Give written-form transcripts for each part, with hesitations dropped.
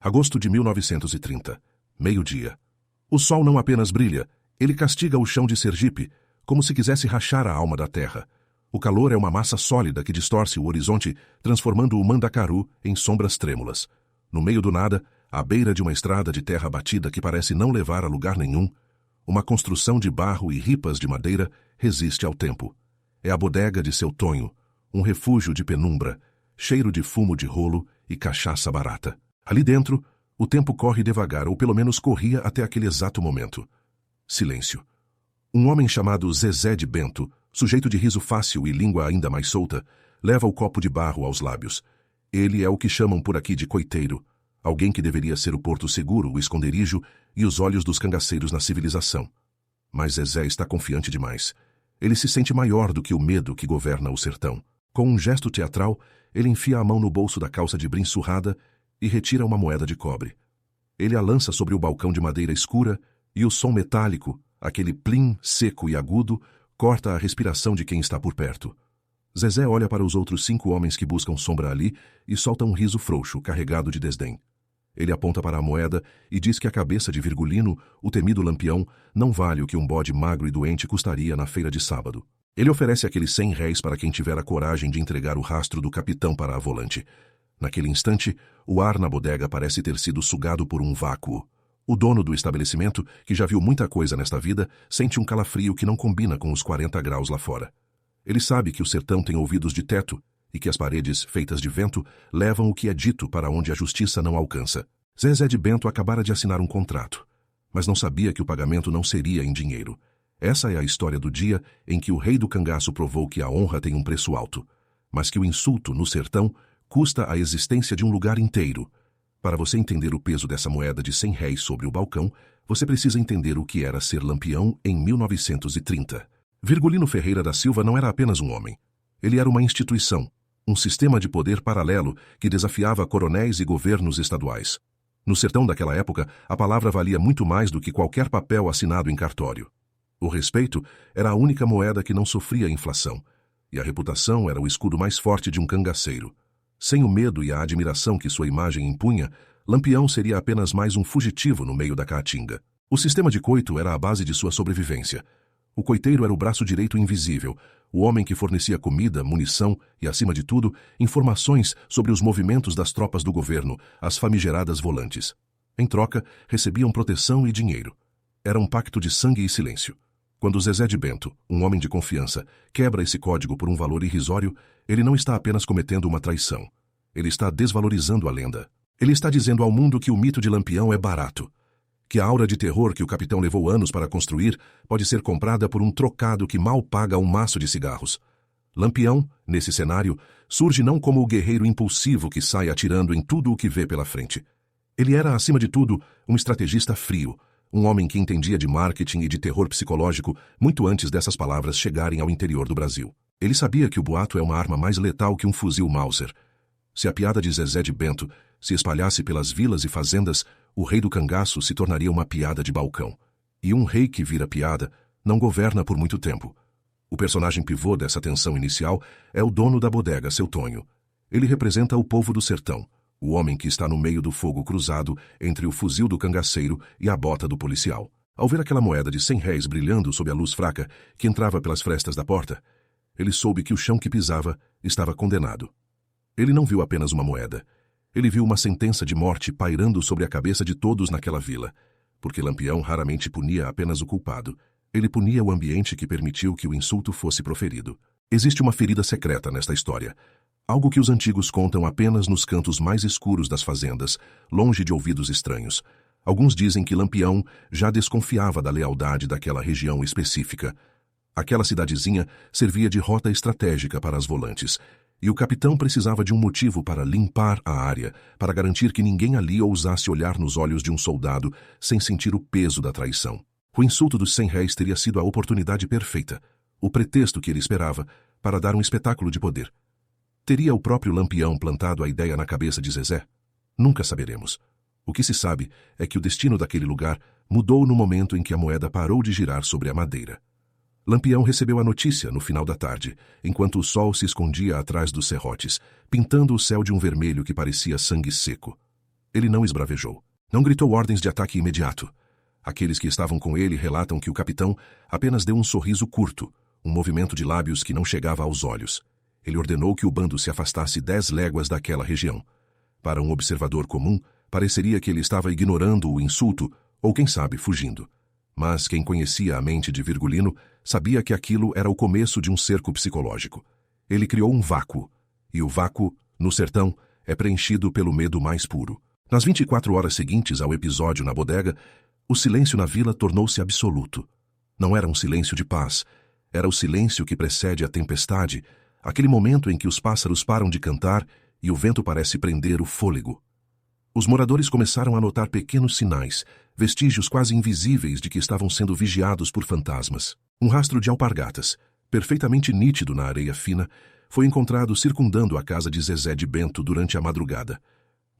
Agosto de 1930. Meio-dia. O sol não apenas brilha, ele castiga o chão de Sergipe, como se quisesse rachar a alma da terra. O calor é uma massa sólida que distorce o horizonte, transformando o Mandacaru em sombras trêmulas. No meio do nada, à beira de uma estrada de terra batida que parece não levar a lugar nenhum, uma construção de barro e ripas de madeira resiste ao tempo. É a bodega de seu Tonho, um refúgio de penumbra, cheiro de fumo de rolo e cachaça barata. Ali dentro, o tempo corre devagar, ou pelo menos corria até aquele exato momento. Silêncio. Um homem chamado Zezé de Bento, sujeito de riso fácil e língua ainda mais solta, leva o copo de barro aos lábios. Ele é o que chamam por aqui de coiteiro, alguém que deveria ser o porto seguro, o esconderijo e os olhos dos cangaceiros na civilização. Mas Zezé está confiante demais. Ele se sente maior do que o medo que governa o sertão. Com um gesto teatral, ele enfia a mão no bolso da calça de brim surrada e retira uma moeda de cobre. Ele a lança sobre o balcão de madeira escura e o som metálico, aquele plim seco e agudo, corta a respiração de quem está por perto. Zezé olha para os outros 5 homens que buscam sombra ali e solta um riso frouxo, carregado de desdém. Ele aponta para a moeda e diz que a cabeça de Virgulino, o temido Lampião, não vale o que um bode magro e doente custaria na feira de sábado. Ele oferece aqueles 100 réis para quem tiver a coragem de entregar o rastro do capitão para a volante. Naquele instante, o ar na bodega parece ter sido sugado por um vácuo. O dono do estabelecimento, que já viu muita coisa nesta vida, sente um calafrio que não combina com os 40 graus lá fora. Ele sabe que o sertão tem ouvidos de teto e que as paredes, feitas de vento, levam o que é dito para onde a justiça não alcança. Zezé de Bento acabara de assinar um contrato, mas não sabia que o pagamento não seria em dinheiro. Essa é a história do dia em que o rei do cangaço provou que a honra tem um preço alto, mas que o insulto, no sertão, custa a existência de um lugar inteiro. Para você entender o peso dessa moeda de 100 réis sobre o balcão, você precisa entender o que era ser Lampião em 1930. Virgulino Ferreira da Silva não era apenas um homem. Ele era uma instituição, um sistema de poder paralelo que desafiava coronéis e governos estaduais. No sertão daquela época, a palavra valia muito mais do que qualquer papel assinado em cartório. O respeito era a única moeda que não sofria inflação, e a reputação era o escudo mais forte de um cangaceiro. Sem o medo e a admiração que sua imagem impunha, Lampião seria apenas mais um fugitivo no meio da caatinga. O sistema de coito era a base de sua sobrevivência. O coiteiro era o braço direito invisível, o homem que fornecia comida, munição e, acima de tudo, informações sobre os movimentos das tropas do governo, as famigeradas volantes. Em troca, recebiam proteção e dinheiro. Era um pacto de sangue e silêncio. Quando Zezé de Bento, um homem de confiança, quebra esse código por um valor irrisório, ele não está apenas cometendo uma traição. Ele está desvalorizando a lenda. Ele está dizendo ao mundo que o mito de Lampião é barato, que a aura de terror que o capitão levou anos para construir pode ser comprada por um trocado que mal paga um maço de cigarros. Lampião, nesse cenário, surge não como o guerreiro impulsivo que sai atirando em tudo o que vê pela frente. Ele era, acima de tudo, um estrategista frio, um homem que entendia de marketing e de terror psicológico muito antes dessas palavras chegarem ao interior do Brasil. Ele sabia que o boato é uma arma mais letal que um fuzil Mauser. Se a piada de Zezé de Bento se espalhasse pelas vilas e fazendas, o rei do cangaço se tornaria uma piada de balcão. E um rei que vira piada não governa por muito tempo. O personagem pivô dessa tensão inicial é o dono da bodega, seu Tonho. Ele representa o povo do sertão, o homem que está no meio do fogo cruzado entre o fuzil do cangaceiro e a bota do policial. Ao ver aquela moeda de 100 réis brilhando sob a luz fraca que entrava pelas frestas da porta, ele soube que o chão que pisava estava condenado. Ele não viu apenas uma moeda. Ele viu uma sentença de morte pairando sobre a cabeça de todos naquela vila, porque Lampião raramente punia apenas o culpado. Ele punia o ambiente que permitiu que o insulto fosse proferido. Existe uma ferida secreta nesta história, algo que os antigos contam apenas nos cantos mais escuros das fazendas, longe de ouvidos estranhos. Alguns dizem que Lampião já desconfiava da lealdade daquela região específica. Aquela cidadezinha servia de rota estratégica para as volantes, e o capitão precisava de um motivo para limpar a área, para garantir que ninguém ali ousasse olhar nos olhos de um soldado sem sentir o peso da traição. O insulto dos 100 réis teria sido a oportunidade perfeita, o pretexto que ele esperava para dar um espetáculo de poder. Teria o próprio Lampião plantado a ideia na cabeça de Zezé? Nunca saberemos. O que se sabe é que o destino daquele lugar mudou no momento em que a moeda parou de girar sobre a madeira. Lampião recebeu a notícia no final da tarde, enquanto o sol se escondia atrás dos serrotes, pintando o céu de um vermelho que parecia sangue seco. Ele não esbravejou. Não gritou ordens de ataque imediato. Aqueles que estavam com ele relatam que o capitão apenas deu um sorriso curto, um movimento de lábios que não chegava aos olhos. Ele ordenou que o bando se afastasse 10 léguas daquela região. Para um observador comum, pareceria que ele estava ignorando o insulto ou, quem sabe, fugindo. Mas quem conhecia a mente de Virgulino sabia que aquilo era o começo de um cerco psicológico. Ele criou um vácuo, e o vácuo, no sertão, é preenchido pelo medo mais puro. Nas 24 horas seguintes ao episódio na bodega, o silêncio na vila tornou-se absoluto. Não era um silêncio de paz, era o silêncio que precede a tempestade, aquele momento em que os pássaros param de cantar e o vento parece prender o fôlego. Os moradores começaram a notar pequenos sinais, vestígios quase invisíveis de que estavam sendo vigiados por fantasmas. Um rastro de alpargatas, perfeitamente nítido na areia fina, foi encontrado circundando a casa de Zezé de Bento durante a madrugada.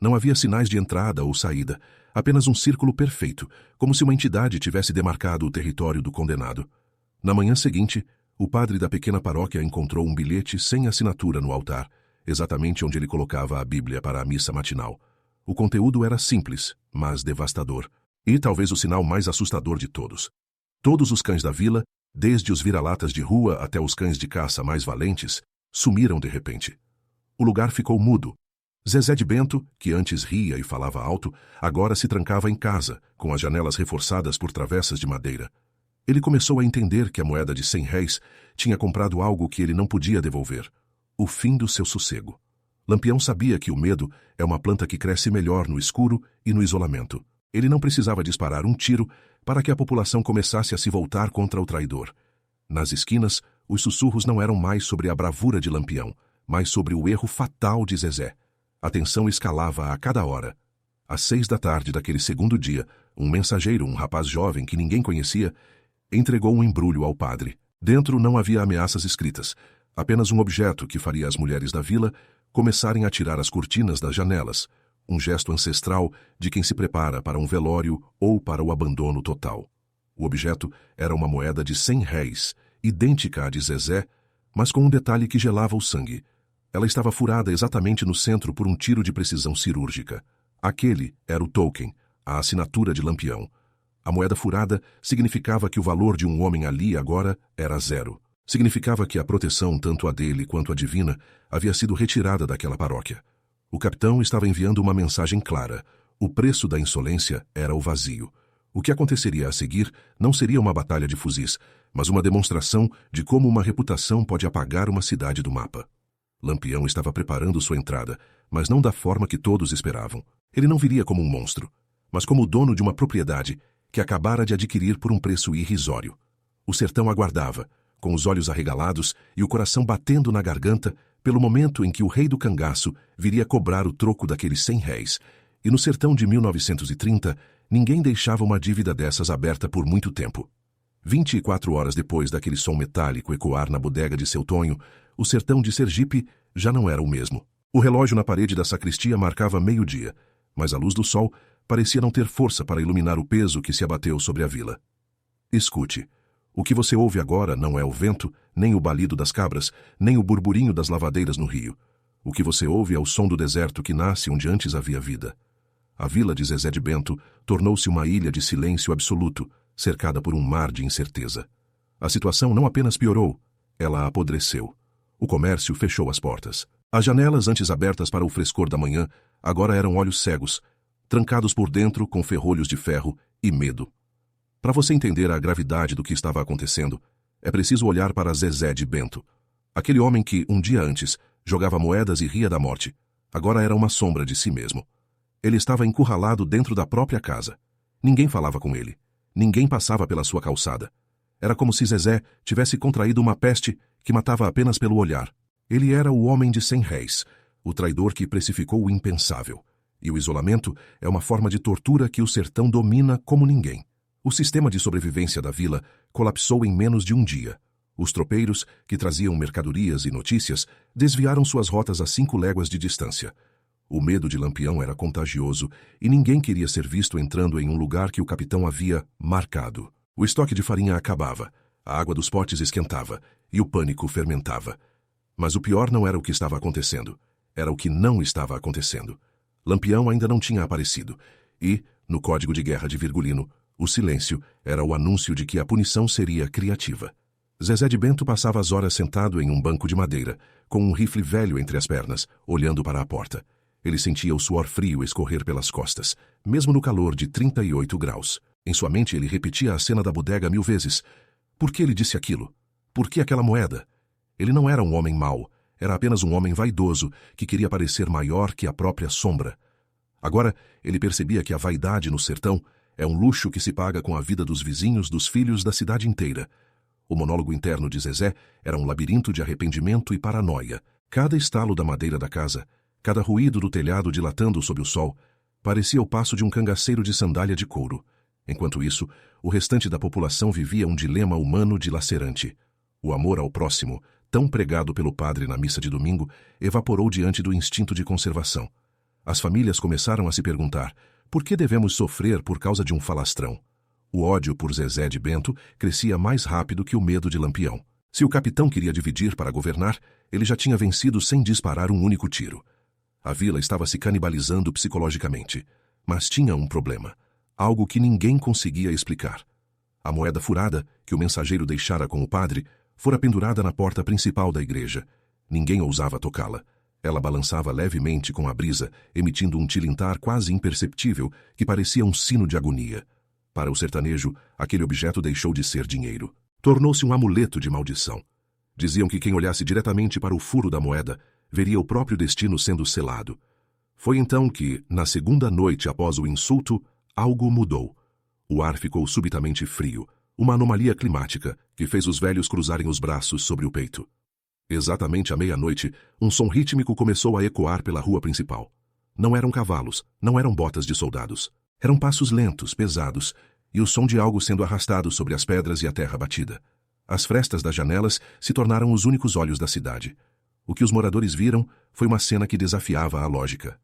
Não havia sinais de entrada ou saída, apenas um círculo perfeito, como se uma entidade tivesse demarcado o território do condenado. Na manhã seguinte, o padre da pequena paróquia encontrou um bilhete sem assinatura no altar, exatamente onde ele colocava a Bíblia para a missa matinal. O conteúdo era simples, mas devastador, e talvez o sinal mais assustador de todos. Todos os cães da vila, desde os vira-latas de rua até os cães de caça mais valentes, sumiram de repente. O lugar ficou mudo. Zezé de Bento, que antes ria e falava alto, agora se trancava em casa, com as janelas reforçadas por travessas de madeira. Ele começou a entender que a moeda de 100 réis tinha comprado algo que ele não podia devolver: o fim do seu sossego. Lampião sabia que o medo é uma planta que cresce melhor no escuro e no isolamento. Ele não precisava disparar um tiro para que a população começasse a se voltar contra o traidor. Nas esquinas, os sussurros não eram mais sobre a bravura de Lampião, mas sobre o erro fatal de Zezé. A tensão escalava a cada hora. Às 6 da tarde daquele segundo dia, um mensageiro, um rapaz jovem que ninguém conhecia, entregou um embrulho ao padre. Dentro não havia ameaças escritas, apenas um objeto que faria as mulheres da vila começarem a tirar as cortinas das janelas, um gesto ancestral de quem se prepara para um velório ou para o abandono total. O objeto era uma moeda de 100 réis, idêntica à de Zezé, mas com um detalhe que gelava o sangue. Ela estava furada exatamente no centro por um tiro de precisão cirúrgica. Aquele era o token, a assinatura de Lampião. A moeda furada significava que o valor de um homem ali agora era 0. Significava que a proteção, tanto a dele quanto a divina, havia sido retirada daquela paróquia. O capitão estava enviando uma mensagem clara: o preço da insolência era o vazio. O que aconteceria a seguir não seria uma batalha de fuzis, mas uma demonstração de como uma reputação pode apagar uma cidade do mapa. Lampião estava preparando sua entrada, mas não da forma que todos esperavam. Ele não viria como um monstro, mas como o dono de uma propriedade que acabara de adquirir por um preço irrisório. O sertão aguardava, com os olhos arregalados e o coração batendo na garganta, pelo momento em que o rei do cangaço viria cobrar o troco daqueles 100 réis, e no sertão de 1930, ninguém deixava uma dívida dessas aberta por muito tempo. 24 horas depois daquele som metálico ecoar na bodega de seu Tonho, o sertão de Sergipe já não era o mesmo. O relógio na parede da sacristia marcava meio-dia, mas a luz do sol parecia não ter força para iluminar o peso que se abateu sobre a vila. Escute. O que você ouve agora não é o vento, nem o balido das cabras, nem o burburinho das lavadeiras no rio. O que você ouve é o som do deserto que nasce onde antes havia vida. A vila de Zezé de Bento tornou-se uma ilha de silêncio absoluto, cercada por um mar de incerteza. A situação não apenas piorou, ela apodreceu. O comércio fechou as portas. As janelas, antes abertas para o frescor da manhã, agora eram olhos cegos, trancados por dentro com ferrolhos de ferro e medo. Para você entender a gravidade do que estava acontecendo, é preciso olhar para Zezé de Bento. Aquele homem que, um dia antes, jogava moedas e ria da morte, agora era uma sombra de si mesmo. Ele estava encurralado dentro da própria casa. Ninguém falava com ele. Ninguém passava pela sua calçada. Era como se Zezé tivesse contraído uma peste que matava apenas pelo olhar. Ele era o homem de 100 réis, o traidor que precificou o impensável. E o isolamento é uma forma de tortura que o sertão domina como ninguém. O sistema de sobrevivência da vila colapsou em menos de um dia. Os tropeiros, que traziam mercadorias e notícias, desviaram suas rotas a 5 léguas de distância. O medo de Lampião era contagioso e ninguém queria ser visto entrando em um lugar que o capitão havia marcado. O estoque de farinha acabava, a água dos potes esquentava e o pânico fermentava. Mas o pior não era o que estava acontecendo, era o que não estava acontecendo. Lampião ainda não tinha aparecido, e, no código de guerra de Virgulino, o silêncio era o anúncio de que a punição seria criativa. Zezé de Bento passava as horas sentado em um banco de madeira, com um rifle velho entre as pernas, olhando para a porta. Ele sentia o suor frio escorrer pelas costas, mesmo no calor de 38 graus. Em sua mente ele repetia a cena da bodega 1000 vezes. Por que ele disse aquilo? Por que aquela moeda? Ele não era um homem mau, era apenas um homem vaidoso que queria parecer maior que a própria sombra. Agora, ele percebia que a vaidade no sertão é um luxo que se paga com a vida dos vizinhos, dos filhos, da cidade inteira. O monólogo interno de Zezé era um labirinto de arrependimento e paranoia. Cada estalo da madeira da casa, cada ruído do telhado dilatando sob o sol, parecia o passo de um cangaceiro de sandália de couro. Enquanto isso, o restante da população vivia um dilema humano dilacerante. O amor ao próximo, tão pregado pelo padre na missa de domingo, evaporou diante do instinto de conservação. As famílias começaram a se perguntar: por que devemos sofrer por causa de um falastrão? O ódio por Zezé de Bento crescia mais rápido que o medo de Lampião. Se o capitão queria dividir para governar, ele já tinha vencido sem disparar um único tiro. A vila estava se canibalizando psicologicamente. Mas tinha um problema. Algo que ninguém conseguia explicar. A moeda furada, que o mensageiro deixara com o padre, fora pendurada na porta principal da igreja. Ninguém ousava tocá-la. Ela balançava levemente com a brisa, emitindo um tilintar quase imperceptível que parecia um sino de agonia. Para o sertanejo, aquele objeto deixou de ser dinheiro. Tornou-se um amuleto de maldição. Diziam que quem olhasse diretamente para o furo da moeda veria o próprio destino sendo selado. Foi então que, na segunda noite após o insulto, algo mudou. O ar ficou subitamente frio, uma anomalia climática que fez os velhos cruzarem os braços sobre o peito. Exatamente à meia-noite, um som rítmico começou a ecoar pela rua principal. Não eram cavalos, não eram botas de soldados. Eram passos lentos, pesados, e o som de algo sendo arrastado sobre as pedras e a terra batida. As frestas das janelas se tornaram os únicos olhos da cidade. O que os moradores viram foi uma cena que desafiava a lógica.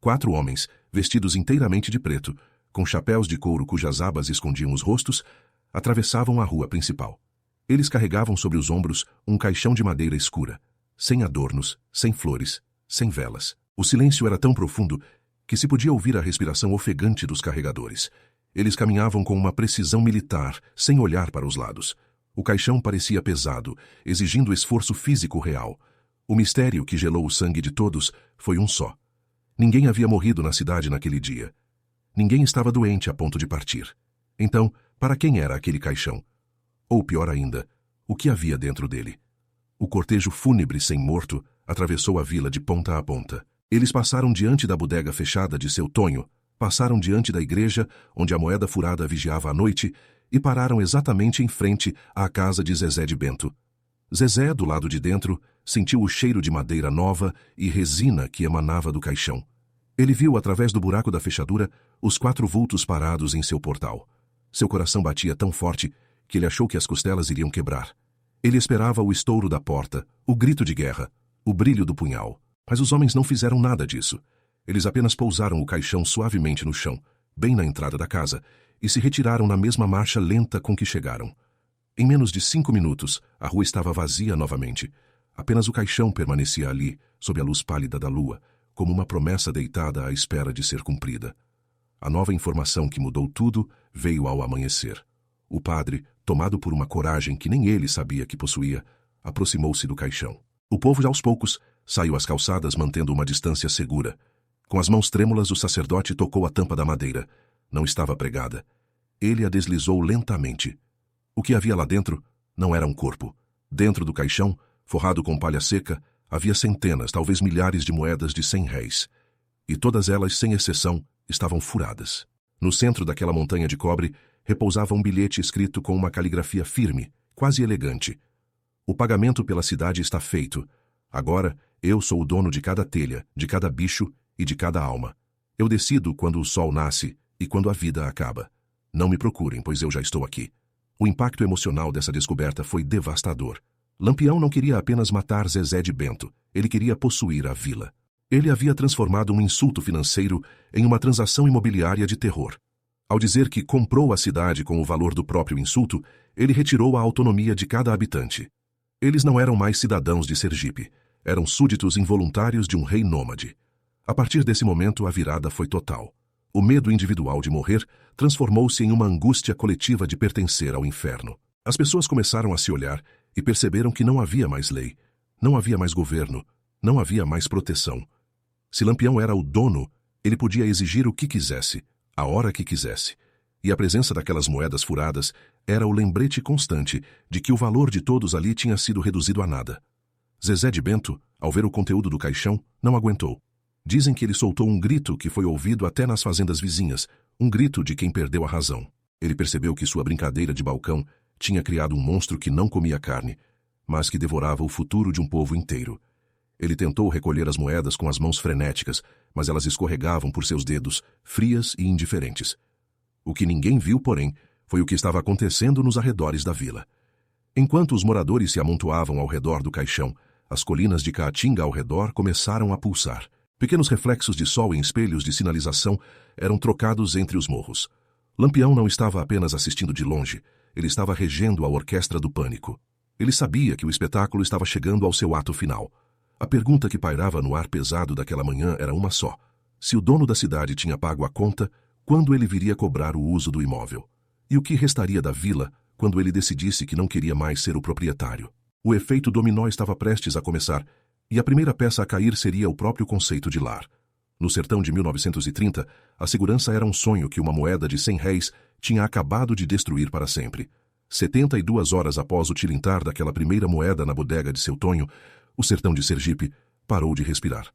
4 homens, vestidos inteiramente de preto, com chapéus de couro cujas abas escondiam os rostos, atravessavam a rua principal. Eles carregavam sobre os ombros um caixão de madeira escura, sem adornos, sem flores, sem velas. O silêncio era tão profundo que se podia ouvir a respiração ofegante dos carregadores. Eles caminhavam com uma precisão militar, sem olhar para os lados. O caixão parecia pesado, exigindo esforço físico real. O mistério que gelou o sangue de todos foi um só. Ninguém havia morrido na cidade naquele dia. Ninguém estava doente a ponto de partir. Então, para quem era aquele caixão? Ou pior ainda, o que havia dentro dele? O cortejo fúnebre sem morto atravessou a vila de ponta a ponta. Eles passaram diante da bodega fechada de seu Tonho, passaram diante da igreja, onde a moeda furada vigiava à noite, e pararam exatamente em frente à casa de Zezé de Bento. Zezé, do lado de dentro, sentiu o cheiro de madeira nova e resina que emanava do caixão. Ele viu, através do buraco da fechadura, os 4 vultos parados em seu portal. Seu coração batia tão forte que ele achou que as costelas iriam quebrar. Ele esperava o estouro da porta, o grito de guerra, o brilho do punhal. Mas os homens não fizeram nada disso. Eles apenas pousaram o caixão suavemente no chão, bem na entrada da casa, e se retiraram na mesma marcha lenta com que chegaram. Em menos de 5 minutos, a rua estava vazia novamente. Apenas o caixão permanecia ali, sob a luz pálida da lua, como uma promessa deitada à espera de ser cumprida. A nova informação que mudou tudo veio ao amanhecer. O padre, tomado por uma coragem que nem ele sabia que possuía, aproximou-se do caixão. O povo, aos poucos, saiu às calçadas mantendo uma distância segura. Com as mãos trêmulas, o sacerdote tocou a tampa da madeira. Não estava pregada. Ele a deslizou lentamente. O que havia lá dentro não era um corpo. Dentro do caixão, forrado com palha seca, havia centenas, talvez milhares de moedas de 100 réis. E todas elas, sem exceção, estavam furadas. No centro daquela montanha de cobre, repousava um bilhete escrito com uma caligrafia firme, quase elegante. O pagamento pela cidade está feito. Agora, eu sou o dono de cada telha, de cada bicho e de cada alma. Eu decido quando o sol nasce e quando a vida acaba. Não me procurem, pois eu já estou aqui. O impacto emocional dessa descoberta foi devastador. Lampião não queria apenas matar Zezé de Bento, ele queria possuir a vila. Ele havia transformado um insulto financeiro em uma transação imobiliária de terror. Ao dizer que comprou a cidade com o valor do próprio insulto, ele retirou a autonomia de cada habitante. Eles não eram mais cidadãos de Sergipe, eram súditos involuntários de um rei nômade. A partir desse momento, a virada foi total. O medo individual de morrer transformou-se em uma angústia coletiva de pertencer ao inferno. As pessoas começaram a se olhar e perceberam que não havia mais lei, não havia mais governo, não havia mais proteção. Se Lampião era o dono, ele podia exigir o que quisesse, a hora que quisesse. E a presença daquelas moedas furadas era o lembrete constante de que o valor de todos ali tinha sido reduzido a nada. Zezé de Bento, ao ver o conteúdo do caixão, não aguentou. Dizem que ele soltou um grito que foi ouvido até nas fazendas vizinhas, um grito de quem perdeu a razão. Ele percebeu que sua brincadeira de balcão tinha criado um monstro que não comia carne, mas que devorava o futuro de um povo inteiro. Ele tentou recolher as moedas com as mãos frenéticas, mas elas escorregavam por seus dedos, frias e indiferentes. O que ninguém viu, porém, foi o que estava acontecendo nos arredores da vila. Enquanto os moradores se amontoavam ao redor do caixão, as colinas de Caatinga ao redor começaram a pulsar. Pequenos reflexos de sol em espelhos de sinalização eram trocados entre os morros. Lampião não estava apenas assistindo de longe, ele estava regendo a orquestra do pânico. Ele sabia que o espetáculo estava chegando ao seu ato final. A pergunta que pairava no ar pesado daquela manhã era uma só. Se o dono da cidade tinha pago a conta, quando ele viria cobrar o uso do imóvel? E o que restaria da vila quando ele decidisse que não queria mais ser o proprietário? O efeito dominó estava prestes a começar, e a primeira peça a cair seria o próprio conceito de lar. No sertão de 1930, a segurança era um sonho que uma moeda de 100 réis tinha acabado de destruir para sempre. 72 horas após o tilintar daquela primeira moeda na bodega de seu Tonho, o sertão de Sergipe parou de respirar.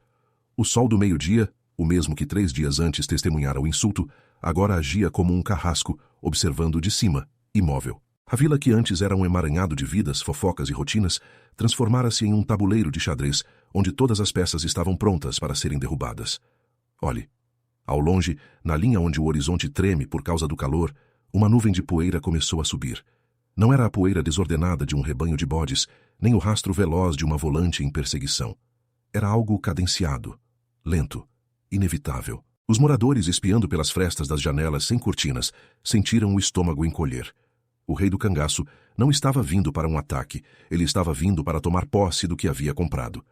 O sol do meio-dia, o mesmo que 3 dias antes testemunhara o insulto, agora agia como um carrasco, observando de cima, imóvel. A vila que antes era um emaranhado de vidas, fofocas e rotinas, transformara-se em um tabuleiro de xadrez, onde todas as peças estavam prontas para serem derrubadas. Olhe. Ao longe, na linha onde o horizonte treme por causa do calor, uma nuvem de poeira começou a subir. Não era a poeira desordenada de um rebanho de bodes, nem o rastro veloz de uma volante em perseguição. Era algo cadenciado, lento, inevitável. Os moradores, espiando pelas frestas das janelas sem cortinas, sentiram o estômago encolher. O rei do cangaço não estava vindo para um ataque, ele estava vindo para tomar posse do que havia comprado.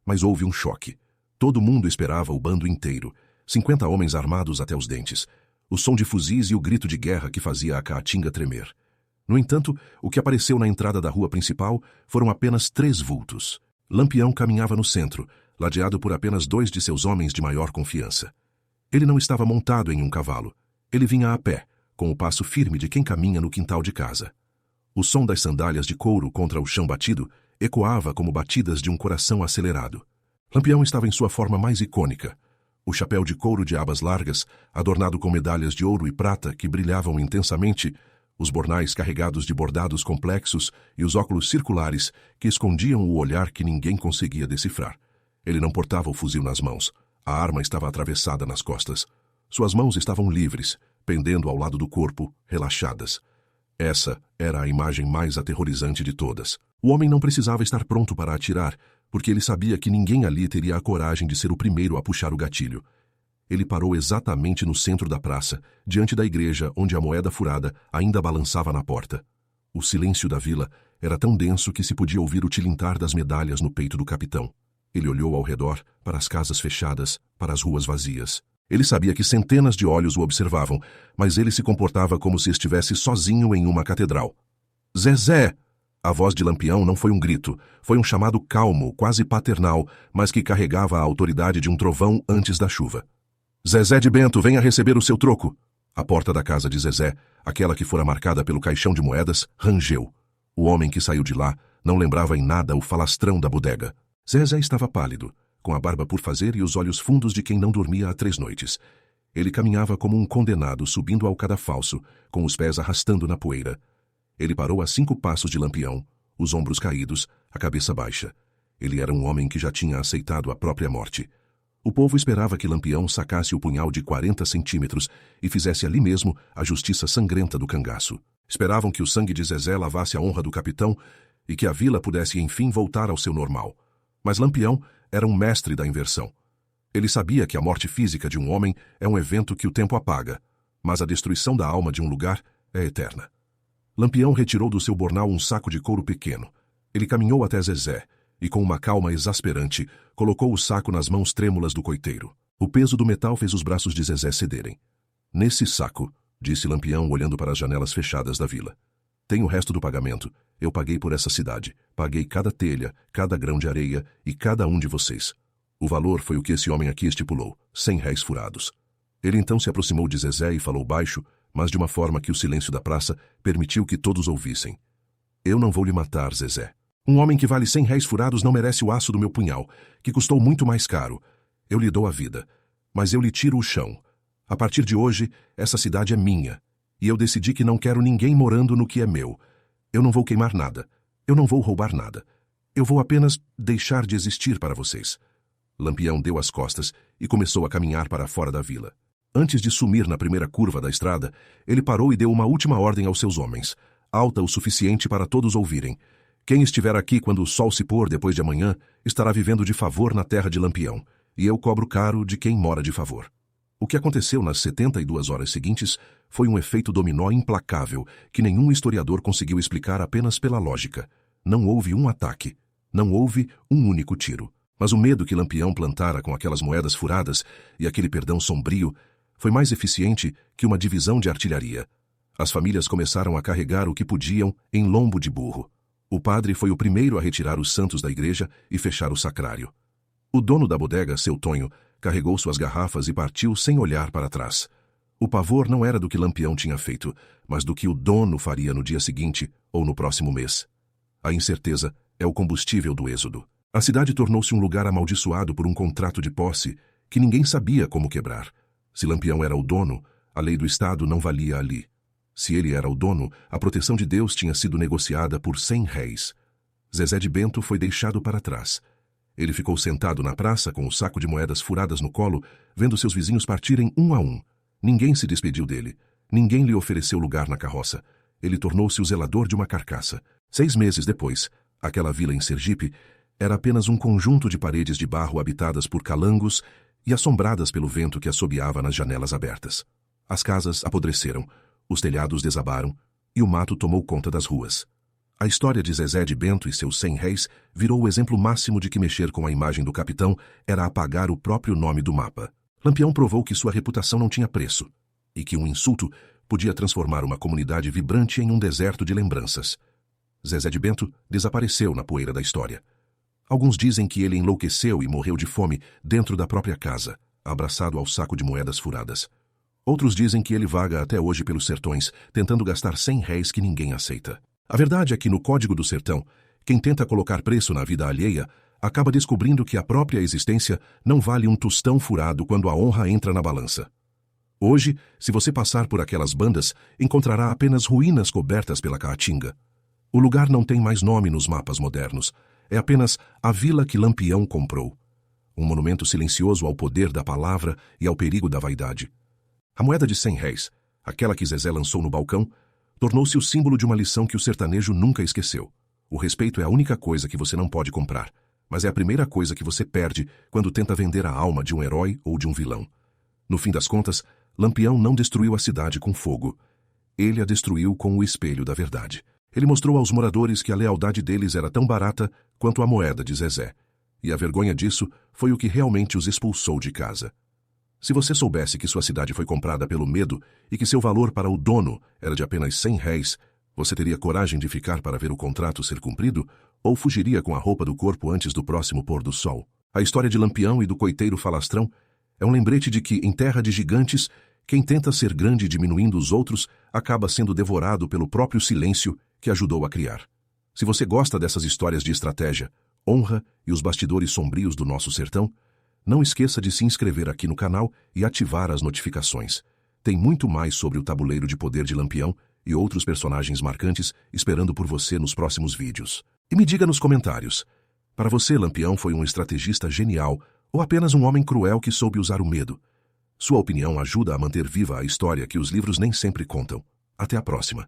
Mas houve um choque. Todo mundo esperava o bando inteiro, 50 homens armados até os dentes, o som de fuzis e o grito de guerra que fazia a Caatinga tremer. No entanto, o que apareceu na entrada da rua principal foram apenas 3 vultos. Lampião caminhava no centro, ladeado por apenas 2 de seus homens de maior confiança. Ele não estava montado em um cavalo. Ele vinha a pé, com o passo firme de quem caminha no quintal de casa. O som das sandálias de couro contra o chão batido ecoava como batidas de um coração acelerado. Lampião estava em sua forma mais icônica. O chapéu de couro de abas largas, adornado com medalhas de ouro e prata que brilhavam intensamente, os bornais carregados de bordados complexos e os óculos circulares que escondiam o olhar que ninguém conseguia decifrar. Ele não portava o fuzil nas mãos. A arma estava atravessada nas costas. Suas mãos estavam livres, pendendo ao lado do corpo, relaxadas. Essa era a imagem mais aterrorizante de todas. O homem não precisava estar pronto para atirar, porque ele sabia que ninguém ali teria a coragem de ser o primeiro a puxar o gatilho. Ele parou exatamente no centro da praça, diante da igreja onde a moeda furada ainda balançava na porta. O silêncio da vila era tão denso que se podia ouvir o tilintar das medalhas no peito do capitão. Ele olhou ao redor, para as casas fechadas, para as ruas vazias. Ele sabia que centenas de olhos o observavam, mas ele se comportava como se estivesse sozinho em uma catedral. Zezé! A voz de Lampião não foi um grito, foi um chamado calmo, quase paternal, mas que carregava a autoridade de um trovão antes da chuva. Zezé de Bento, venha receber o seu troco! A porta da casa de Zezé, aquela que fora marcada pelo caixão de moedas, rangeu. O homem que saiu de lá não lembrava em nada o falastrão da bodega. Zezé estava pálido, com a barba por fazer e os olhos fundos de quem não dormia há 3 noites. Ele caminhava como um condenado subindo ao cadafalso, com os pés arrastando na poeira. Ele parou a 5 passos de Lampião, os ombros caídos, a cabeça baixa. Ele era um homem que já tinha aceitado a própria morte. O povo esperava que Lampião sacasse o punhal de 40 centímetros e fizesse ali mesmo a justiça sangrenta do cangaço. Esperavam que o sangue de Zezé lavasse a honra do capitão e que a vila pudesse enfim voltar ao seu normal. Mas Lampião era um mestre da inversão. Ele sabia que a morte física de um homem é um evento que o tempo apaga, mas a destruição da alma de um lugar é eterna. Lampião retirou do seu bornal um saco de couro pequeno. Ele caminhou até Zezé e, com uma calma exasperante, colocou o saco nas mãos trêmulas do coiteiro. O peso do metal fez os braços de Zezé cederem. Nesse saco, disse Lampião olhando para as janelas fechadas da vila. Tem o resto do pagamento. Eu paguei por essa cidade. Paguei cada telha, cada grão de areia e cada um de vocês. O valor foi o que esse homem aqui estipulou, 100 réis furados. Ele então se aproximou de Zezé e falou baixo, mas de uma forma que o silêncio da praça permitiu que todos ouvissem. Eu não vou lhe matar, Zezé. Um homem que vale 100 réis furados não merece o aço do meu punhal, que custou muito mais caro. Eu lhe dou a vida, mas eu lhe tiro o chão. A partir de hoje, essa cidade é minha, e eu decidi que não quero ninguém morando no que é meu. Eu não vou queimar nada. Eu não vou roubar nada. Eu vou apenas deixar de existir para vocês. Lampião deu as costas e começou a caminhar para fora da vila. Antes de sumir na primeira curva da estrada, ele parou e deu uma última ordem aos seus homens, alta o suficiente para todos ouvirem. Quem estiver aqui quando o sol se pôr depois de amanhã, estará vivendo de favor na terra de Lampião, e eu cobro caro de quem mora de favor. O que aconteceu nas 72 horas seguintes foi um efeito dominó implacável que nenhum historiador conseguiu explicar apenas pela lógica. Não houve um ataque. Não houve um único tiro. Mas o medo que Lampião plantara com aquelas moedas furadas e aquele perdão sombrio foi mais eficiente que uma divisão de artilharia. As famílias começaram a carregar o que podiam em lombo de burro. O padre foi o primeiro a retirar os santos da igreja e fechar o sacrário. O dono da bodega, seu Tonho, carregou suas garrafas e partiu sem olhar para trás. O pavor não era do que Lampião tinha feito, mas do que o dono faria no dia seguinte ou no próximo mês. A incerteza é o combustível do êxodo. A cidade tornou-se um lugar amaldiçoado por um contrato de posse que ninguém sabia como quebrar. Se Lampião era o dono, a lei do Estado não valia ali. Se ele era o dono, a proteção de Deus tinha sido negociada por 100 réis. Zezé de Bento foi deixado para trás. Ele ficou sentado na praça com o saco de moedas furadas no colo, vendo seus vizinhos partirem um a um. Ninguém se despediu dele. Ninguém lhe ofereceu lugar na carroça. Ele tornou-se o zelador de uma carcaça. 6 meses depois, aquela vila em Sergipe era apenas um conjunto de paredes de barro habitadas por calangos e assombradas pelo vento que assobiava nas janelas abertas. As casas apodreceram, os telhados desabaram e o mato tomou conta das ruas. A história de Zezé de Bento e seus 100 réis virou o exemplo máximo de que mexer com a imagem do capitão era apagar o próprio nome do mapa. Lampião provou que sua reputação não tinha preço e que um insulto podia transformar uma comunidade vibrante em um deserto de lembranças. Zezé de Bento desapareceu na poeira da história. Alguns dizem que ele enlouqueceu e morreu de fome dentro da própria casa, abraçado ao saco de moedas furadas. Outros dizem que ele vaga até hoje pelos sertões, tentando gastar 100 réis que ninguém aceita. A verdade é que no Código do Sertão, quem tenta colocar preço na vida alheia acaba descobrindo que a própria existência não vale um tostão furado quando a honra entra na balança. Hoje, se você passar por aquelas bandas, encontrará apenas ruínas cobertas pela caatinga. O lugar não tem mais nome nos mapas modernos. É apenas a vila que Lampião comprou. Um monumento silencioso ao poder da palavra e ao perigo da vaidade. A moeda de 100 réis, aquela que Zezé lançou no balcão, tornou-se o símbolo de uma lição que o sertanejo nunca esqueceu. O respeito é a única coisa que você não pode comprar, mas é a primeira coisa que você perde quando tenta vender a alma de um herói ou de um vilão. No fim das contas, Lampião não destruiu a cidade com fogo. Ele a destruiu com o espelho da verdade. Ele mostrou aos moradores que a lealdade deles era tão barata quanto a moeda de Zezé. E a vergonha disso foi o que realmente os expulsou de casa. Se você soubesse que sua cidade foi comprada pelo medo e que seu valor para o dono era de apenas 100 réis, você teria coragem de ficar para ver o contrato ser cumprido ou fugiria com a roupa do corpo antes do próximo pôr do sol? A história de Lampião e do coiteiro falastrão é um lembrete de que, em terra de gigantes, quem tenta ser grande diminuindo os outros acaba sendo devorado pelo próprio silêncio que ajudou a criar. Se você gosta dessas histórias de estratégia, honra e os bastidores sombrios do nosso sertão, não esqueça de se inscrever aqui no canal e ativar as notificações. Tem muito mais sobre o tabuleiro de poder de Lampião e outros personagens marcantes esperando por você nos próximos vídeos. E me diga nos comentários, para você Lampião foi um estrategista genial ou apenas um homem cruel que soube usar o medo? Sua opinião ajuda a manter viva a história que os livros nem sempre contam. Até a próxima.